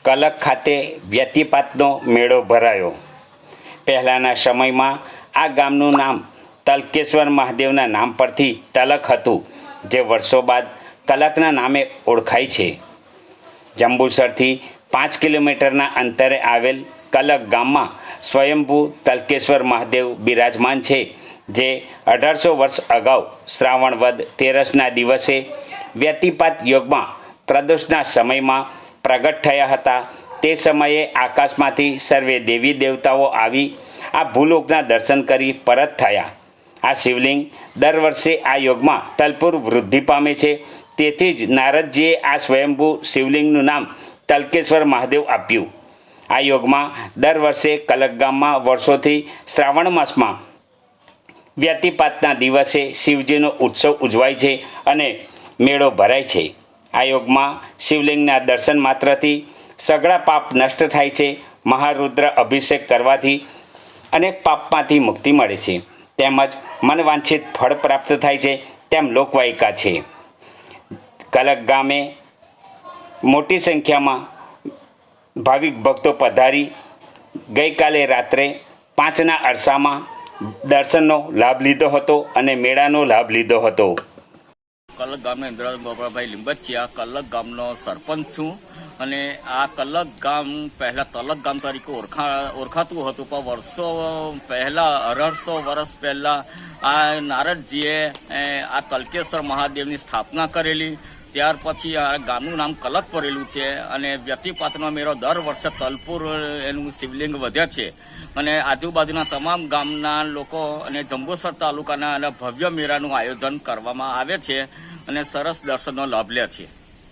કલક ખાતે વ્યતિપાતનો મેળો ભરાયો। પહેલાંના સમયમાં આ ગામનું નામ તલકેશ્વર મહાદેવના નામ પરથી તલક હતું, જે વર્ષો બાદ કલકના નામે ઓળખાય છે। જંબુસરથી 5 કિલોમીટરના અંતરે આવેલ કલક ગામમાં સ્વયંભૂ તલકેશ્વર મહાદેવ બિરાજમાન છે, જે 1800 વર્ષ અગાઉ શ્રાવણ વદ તેરસના દિવસે વ્યતિપાત યોગમાં પ્રદોષના સમયમાં પ્રગટ થયા હતા। તે સમયે આકાશમાંથી સર્વે દેવી દેવતાઓ આવી આ ભૂલોકના દર્શન કરી પરત થયા। આ શિવલિંગ દર વર્ષે આ યોગમાં તલપુર વૃદ્ધિ પામે છે, તેથી જ નારદજીએ આ સ્વયંભૂ શિવલિંગનું નામ તલકેશ્વર મહાદેવ આપ્યું। આ યોગમાં દર વર્ષે કલક ગામમાં વર્ષોથી શ્રાવણ માસમાં વ્યતિપાતના દિવસે શિવજીનો ઉત્સવ ઉજવાય છે અને મેળો ભરાય છે। આ યોગમાં શિવલિંગના દર્શન માત્રથી સઘળા પાપ નષ્ટ થાય છે। મહારુદ્ર અભિષેક કરવાથી અનેક પાપમાંથી મુક્તિ મળે છે, તેમજ મનવાંછિત ફળ પ્રાપ્ત થાય છે, તેમ લોકવાયકા છે। કલક ગામે મોટી સંખ્યામાં ભાવિક ભક્તો પધારી ગઈકાલે રાત્રે 5ના અરસામાં દર્શનનો લાભ લીધો હતો અને મેળાનો લાભ લીધો હતો। કલક ગામના ઇન્દ્રરાજ બાબરાભાઈ લીંબચિયા કલક ગામનો સરપંચ છું અને આ કલક ગામ પહેલાં તલક ગામ તરીકે ઓળખાતું હતું, પણ વર્ષો પહેલાં 1800 વર્ષ પહેલાં આ નારદજીએ આ તલકેશ્વર મહાદેવની સ્થાપના કરેલી। ત્યાર પછી આ ગામનું નામ કલક પડેલું છે અને વ્યતિપાતનો મેળો દર વર્ષે તલપુર એનું શિવલિંગ વધે છે અને આજુબાજુના તમામ ગામના લોકો અને જંબુસર તાલુકાના ભવ્ય મેળાનું આયોજન કરવામાં આવે છે અને સરસ દર્શનનો લાભ લે છે।